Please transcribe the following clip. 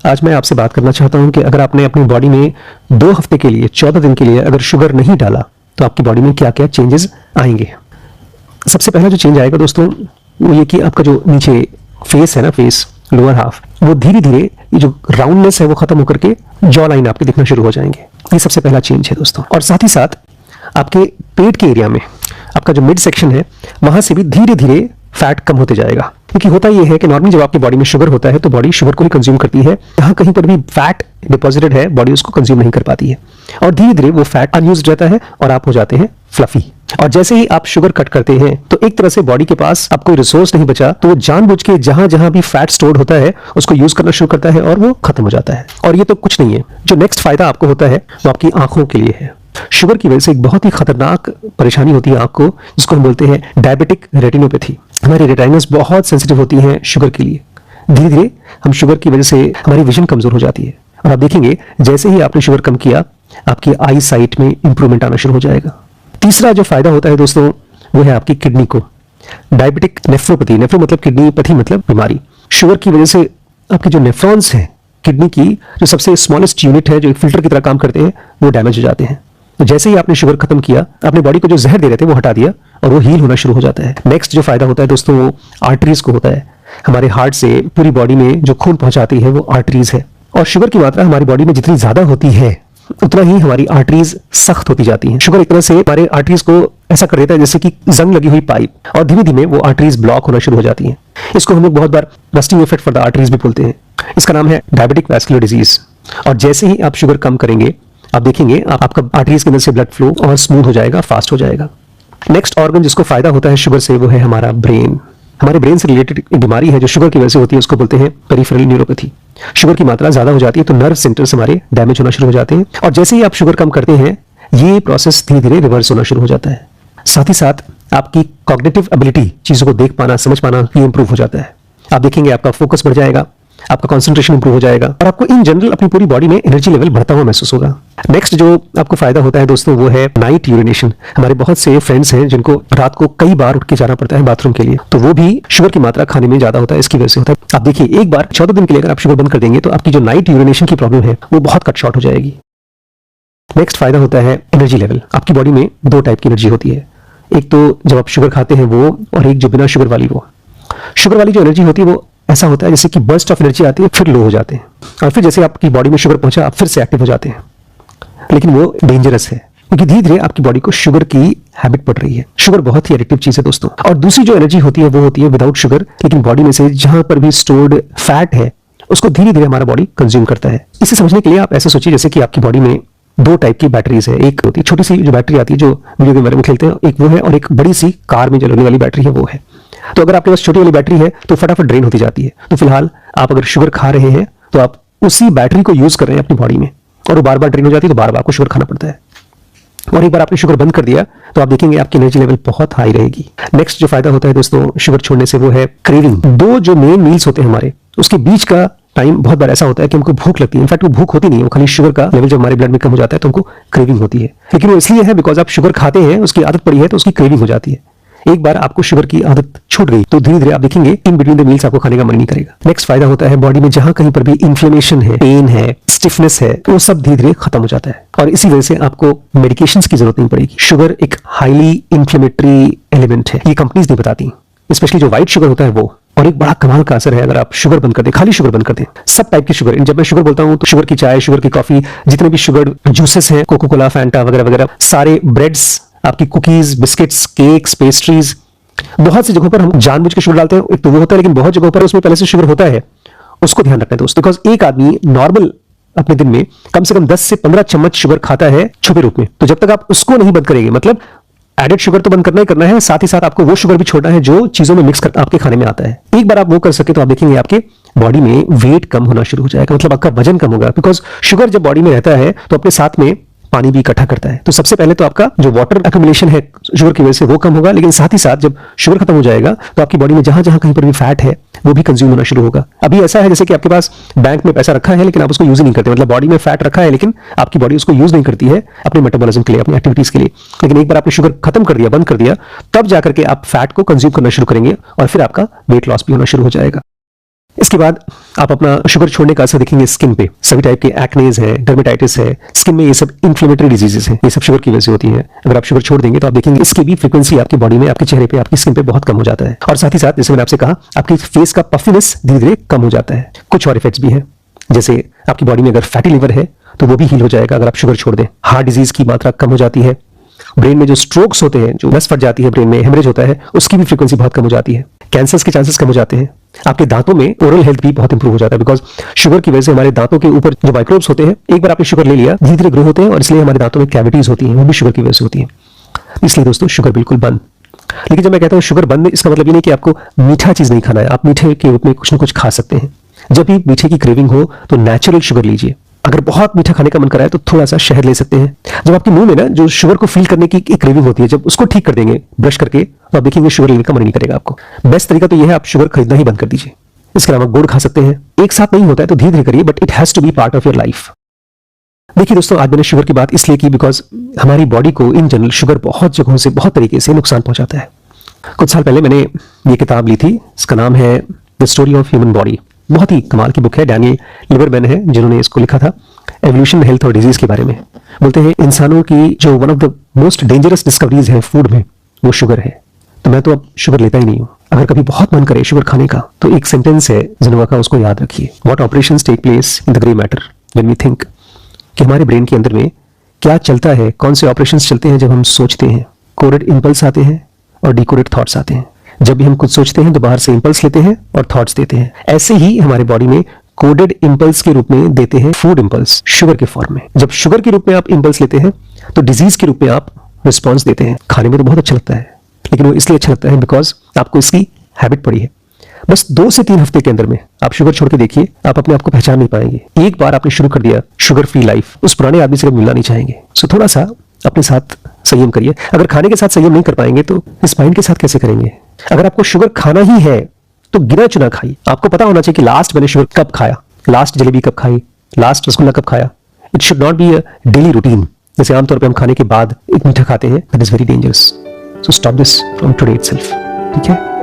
आज मैं आपसे बात करना चाहता हूं कि अगर आपने अपनी बॉडी में 2 हफ्ते के लिए 14 दिन के लिए अगर शुगर नहीं डाला तो आपकी बॉडी में क्या क्या चेंजेस आएंगे। सबसे पहला जो चेंज आएगा दोस्तों वो ये कि आपका जो नीचे फेस है ना, फेस लोअर हाफ, वो धीरे धीरे ये जो राउंडनेस है वो खत्म होकर के जॉ लाइन आपके दिखना शुरू हो जाएंगे। ये सबसे पहला चेंज है दोस्तों। और साथ ही साथ आपके पेट के एरिया में आपका जो मिड सेक्शन है वहां से भी धीरे धीरे फैट कम होते जाएगा। क्योंकि होता यह है कि नॉर्मली जब आपकी बॉडी में शुगर होता है तो बॉडी शुगर को ही कंज्यूम करती है। जहां कहीं पर भी फैट डिपॉजिटेड है बॉडी उसको कंज्यूम नहीं कर पाती है और धीरे धीरे वो फैट अनयूज्ड रहता है और आप हो जाते हैं फ्लफी। और जैसे ही आप शुगर कट करते हैं तो एक तरह से बॉडी के पास अब कोई रिसोर्स नहीं बचा, तो वो जानबूझ के जहां जहां भी फैट स्टोर्ड होता है उसको यूज करना शुरू करता है और वो खत्म हो जाता है। और ये तो कुछ नहीं है, जो नेक्स्ट फायदा आपको होता है वो आपकी आंखों के लिए है। शुगर की वजह से एक बहुत ही खतरनाक परेशानी होती है आंख को, जिसको हम बोलते हैं डायबिटिक रेटिनोपैथी। हमारी रेटिनास बहुत सेंसिटिव होती हैं शुगर के लिए। धीरे धीरे हम शुगर की वजह से हमारी विजन कमजोर हो जाती है और आप देखेंगे जैसे ही आपने शुगर कम किया आपकी आई साइट में इंप्रूवमेंट आना शुरू हो जाएगा। तीसरा जो फायदा होता है दोस्तों वो है आपकी किडनी को। डायबिटिक नेफ्रोपैथी, नेफ्रो मतलब किडनी, पैथी मतलब बीमारी। शुगर की वजह से आपके जो नेफ्रॉन्स हैं किडनी की, जो सबसे स्मॉलेस्ट यूनिट है जो एक फिल्टर की तरह काम करते हैं, वो डैमेज हो जाते हैं। तो जैसे ही आपने शुगर खत्म किया, अपने बॉडी को जो जहर दे रहे थे वो हटा दिया और वो हील होना शुरू हो जाता है। नेक्स्ट जो फायदा होता है दोस्तों वो आर्टरीज को होता है। हमारे हार्ट से पूरी बॉडी में जो खून पहुंचाती है वो आर्टरीज है। और शुगर की मात्रा हमारी बॉडी में जितनी ज्यादा होती है उतना ही हमारी आर्टरीज सख्त होती जाती हैं। शुगर एक तरह से हमारे आर्टरीज को ऐसा कर देता है जैसे कि जंग लगी हुई पाइप, और धीमे धीमे वो आर्टरीज ब्लॉक होना शुरू हो जाती हैं। इसको हम लोग बहुत बार rusting effect for the arteries भी बोलते हैं। इसका नाम है डायबिटिक वैस्कुलर डिजीज। और जैसे ही आप शुगर कम करेंगे आप देखेंगे आपका आर्टरीज के अंदर से ब्लड फ्लो और स्मूथ हो जाएगा, फास्ट हो जाएगा। नेक्स्ट ऑर्गन जिसको फायदा होता है शुगर से वो है हमारा ब्रेन। हमारे ब्रेन से रिलेटेड एक बीमारी है जो शुगर की वजह से होती है, उसको बोलते हैं पेरिफेरल न्यूरोपैथी। शुगर की मात्रा ज्यादा हो जाती है तो नर्व सेंटर्स हमारे डैमेज होना शुरू हो जाते हैं और जैसे ही आप शुगर कम करते हैं ये प्रोसेस धीरे धीरे रिवर्स होना शुरू हो जाता है। साथ ही साथ आपकी कॉग्निटिव एबिलिटी, चीजों को देख पाना, समझ पाना, ये इंप्रूव हो जाता है। आप देखेंगे आपका फोकस बढ़ जाएगा, आपका कंसंट्रेशन इंप्रूव हो जाएगा और आपको इन जनरल अपनी पूरी बॉडी में एनर्जी लेवल बढ़ता हुआ महसूस होगा। नेक्स्ट जो आपको फायदा होता है दोस्तों वो है नाइट यूरिनेशन। हमारे बहुत से फ्रेंड्स हैं जिनको रात को कई बार उठ के जाना पड़ता है बाथरूम के लिए, तो वो भी शुगर की मात्रा खाने में ज्यादा होता है, इसकी वजह से होता है। आप देखिए एक बार 14 दिन के लिए अगर आप शुगर बंद कर देंगे तो आपकी जो नाइट यूरिनेशन की प्रॉब्लम है वो बहुत कट शॉर्ट हो जाएगी। नेक्स्ट फायदा होता है एनर्जी लेवल। आपकी बॉडी में 2 टाइप की एनर्जी होती है, एक तो जब आप शुगर खाते हैं वो, और एक जो बिना शुगर वाली वो। शुगर वाली जो एनर्जी होती है वो ऐसा होता है जैसे कि बर्स्ट ऑफ एनर्जी आती है फिर लो हो जाते हैं और फिर जैसे आपकी बॉडी में शुगर पहुंचा आप फिर से एक्टिव हो जाते हैं। लेकिन वो डेंजरस है क्योंकि धीरे धीरे आपकी बॉडी को शुगर की हैबिट पड़ रही है। शुगर बहुत ही एडिक्टिव चीज है दोस्तों। और दूसरी जो एनर्जी होती है वो होती है विदाउट शुगर, लेकिन बॉडी में से जहां पर भी स्टोर्ड फैट है उसको धीरे धीरे हमारा बॉडी कंज्यूम करता है। इसे समझने के लिए आप ऐसे सोचिए जैसे कि आपकी बॉडी में 2 टाइप की बैटरीज है। एक होती है छोटी सी जो बैटरी आती है जो वीडियो गेम में खेलते हैं, एक वो है, और एक बड़ी सी कार में चलने वाली बैटरी है वो है। तो अगर आपके पास छोटी वाली बैटरी है तो फटाफट ड्रेन होती जाती है। तो फिलहाल आप अगर शुगर खा रहे हैं तो आप उसी बैटरी को यूज कर रहे हैं अपनी बॉडी में और वो बार बार ड्रेन हो जाती है, तो बार बार आपको शुगर खाना पड़ता है। और एक बार आपने शुगर बंद कर दिया तो आप देखेंगे आपकी एनर्जी लेवल बहुत हाई रहेगी। नेक्स्ट जो फायदा होता है दोस्तों शुगर छोड़ने से वो है क्रेविंग। 2 जो मेन मील्स होते हैं हमारे, उसके बीच का टाइम बहुत बार ऐसा होता है कि हमको भूख लगती है। इनफैक्ट वो भूख होती नहीं है, वो खाली शुगर का लेवल जब हमारे ब्लड में कम हो जाता है तो हमको क्रेविंग होती है। लेकिन वो इसलिए है बिकॉज आप शुगर खाते हैं, उसकी आदत पड़ी है तो उसकी क्रेविंग हो जाती है। एक बार आपको शुगर की आदत छूट गई तो धीरे धीरे आप देखेंगे इन बिटवीन द मील्स आपको खाने का मन नहीं करेगा। नेक्स्ट फायदा होता है बॉडी में जहां कहीं पर भी इन्फ्लेमेशन है, पेन है, स्टिफनेस है, वो सब धीरे धीरे खत्म हो जाता है और इसी वजह से आपको मेडिकेशंस की जरूरत नहीं पड़ेगी। शुगर एक हाईली इन्फ्लेमेटरी एलिमेंट है, ये कंपनीज नहीं बताती, स्पेशली जो व्हाइट शुगर होता है वो। और एक बड़ा कमाल का असर है अगर आप शुगर बंद कर दें, खाली शुगर बंद कर दें, सब टाइप की शुगर। जब मैं शुगर बोलता हूं तो शुगर की चाय, शुगर की कॉफी, जितने भी शुगर जूसेस हैं, कोको कोला, फैंटा वगैरह वगैरह, सारे ब्रेड्स, आपकी कुकीज, बिस्किट्स, केक्स, पेस्ट्रीज, बहुत सी जगहों पर हम जानबूझ के शुगर डालते हैं, एक तो वो होता है, लेकिन बहुत जगहों पर उसमें पहले से शुगर होता है। उसको ध्यान रखना है दोस्तों, बिकॉज एक आदमी नॉर्मल अपने दिन में कम से कम 10 से 15 चम्मच शुगर खाता है छुपे रूप में। तो जब तक आप उसको नहीं बंद करेंगे, मतलब एडेड शुगर तो बंद करना ही करना है, साथ ही साथ आपको वो शुगर भी छोड़ना है जो चीजों में मिक्स कर आपके खाने में आता है। एक बार आप वो कर सके तो आप देखेंगे आपके बॉडी में वेट कम होना शुरू हो जाएगा, मतलब आपका वजन कम होगा। बिकॉज शुगर जब बॉडी में रहता है तो अपने साथ में पानी भी इकट्ठा करता है। तो सबसे पहले तो आपका जो वाटर एक्यूमुलेशन है शुगर की वजह से वो कम होगा, लेकिन साथ ही साथ जब शुगर खत्म हो जाएगा तो आपकी बॉडी में जहां जहां कहीं पर भी फैट है वो भी कंज्यूम होना शुरू होगा। अभी ऐसा है जैसे कि आपके पास बैंक में पैसा रखा है लेकिन आप उसको यूज नहीं करते, मतलब बॉडी में फैट रखा है लेकिन आपकी बॉडी उसको यूज नहीं करती है अपने मेटाबॉलिज्म के लिए, अपनी एक्टिविटीज के लिए। लेकिन एक बार आपने शुगर खत्म कर दिया, बंद कर दिया, तब जाकर के आप फैट को कंज्यूम करना शुरू करेंगे और फिर आपका वेट लॉस भी होना शुरू हो जाएगा। इसके बाद आप अपना शुगर छोड़ने का असर देखेंगे स्किन पे। सभी टाइप के एक्नेज है, डर्मेटाइटिस है, स्किन में ये सब इन्फ्लेमेटरी डिजीजेस हैं, ये सब शुगर की वजह से होती है। अगर आप शुगर छोड़ देंगे तो आप देखेंगे इसकी भी फ्रीक्वेंसी आपकी बॉडी में, आपके चेहरे पे, आपकी स्किन पे बहुत कम हो जाता है। और साथ ही साथ जैसे मैंने आपसे कहा, आपकी फेस का पफिनेस धीरे धीरे कम हो जाता है। कुछ और इफेक्ट्स भी हैं, जैसे आपकी बॉडी में अगर फैटी लिवर है तो वो भी हील हो जाएगा अगर आप शुगर छोड़ दें। हार्ट डिजीज की मात्रा कम हो जाती है। ब्रेन में जो स्ट्रोक्स होते हैं, जो नस फट जाती है ब्रेन में, हेमरेज होता है, उसकी भी फ्रीक्वेंसी बहुत कम हो जाती है। कैंसर्स के चांसेस कम हो जाते हैं। आपके दांतों में ओरल हेल्थ भी बहुत इंप्रूव हो जाता है, बिकॉज शुगर की वजह से हमारे दांतों के ऊपर जो माइक्रोब्स होते हैं, एक बार आपने शुगर ले लिया, धीरे धीरे ग्रो होते हैं और इसलिए हमारे दांतों में कैविटीज होती हैं, वो भी शुगर की वजह से होती है। इसलिए दोस्तों शुगर बिल्कुल बंद। लेकिन जब मैं कहता हूँ शुगर बंद, इसका मतलब ये नहीं कि आपको मीठा चीज नहीं खाना है। आप मीठे के रूप में कुछ ना कुछ खा सकते हैं। जब भी मीठे की क्रेविंग हो तो नेचुरल शुगर लीजिए। अगर बहुत मीठा खाने का मन कराए तो थोड़ा सा शहद ले सकते हैं। जब आपके मुंह में ना जो शुगर को फील करने की एक क्रेविंग होती है, जब उसको ठीक कर देंगे ब्रश करके, तो आप देखेंगे शुगर लेने का मन नहीं करेगा आपको। बेस्ट तरीका तो यह है, आप शुगर खरीदना ही बंद कर दीजिए। इसके अलावा गुड़ खा सकते हैं। एक साथ नहीं होता है तो धीरे धीरे करिए, but it has to be part of your life. देखिए दोस्तों, आज मैंने शुगर की बात इसलिए की बिकॉज हमारी बॉडी को इन जनरल शुगर बहुत जगहों से, बहुत तरीके से नुकसान पहुंचाता है। कुछ साल पहले मैंने ये किताब ली थी, इसका नाम है the story of human body. बहुत ही कमाल की बुक है। डैनियल लिबरमैन है जिन्होंने इसको लिखा था, एवोल्यूशन, हेल्थ और डिजीज के बारे में। बोलते हैं इंसानों की जो one of the most dangerous discoveries है फूड में, वो शुगर है। तो मैं तो अब शुगर लेता ही नहीं हूँ। अगर कभी बहुत मन करे शुगर खाने का तो एक सेंटेंस है जिनोवा का, उसको याद रखिए। What operations take place in the grey matter when we think, कि हमारे ब्रेन के अंदर में क्या चलता है, कौन से ऑपरेशंस चलते हैं जब हम सोचते हैं। कोडेड इंपल्स आते हैं और डिकोडेड थॉट्स आते हैं। जब भी हम कुछ सोचते हैं तो बाहर से इंपल्स लेते हैं और थॉट्स देते हैं। ऐसे ही हमारे बॉडी में कोडेड इंपल्स के रूप में देते हैं फूड इंपल्स, शुगर के फॉर्म में। जब शुगर के रूप में आप इंपल्स लेते हैं तो डिजीज के रूप में आप रिस्पॉन्स देते हैं। खाने में तो बहुत अच्छा लगता है, लेकिन वो इसलिए अच्छा लगता है बिकॉज आपको इसकी हैबिट पड़ी है। बस 2 से 3 हफ्ते के अंदर में आप शुगर छोड़ के देखिए, आप अपने आप को पहचान नहीं पाएंगे। एक बार आपने शुरू कर दिया शुगर फ्री लाइफ, उस पुराने आदमी से कभी मिलना नहीं चाहेंगे। सो थोड़ा सा अपने साथ संयम करिए। अगर खाने के साथ संयम नहीं कर पाएंगे तो इस माइंड के साथ कैसे करेंगे। अगर आपको शुगर खाना ही है तो गिना चुना खाइए। आपको पता होना चाहिए कि लास्ट मैंने शुगर कब खाया, लास्ट जलेबी कब खाई, लास्ट रसगुल्ला कब खाया। It should not be a daily routine, जैसे आमतौर पे हम खाने के बाद एक मीठा खाते हैं। That is very dangerous. So stop this from today itself. ठीक है।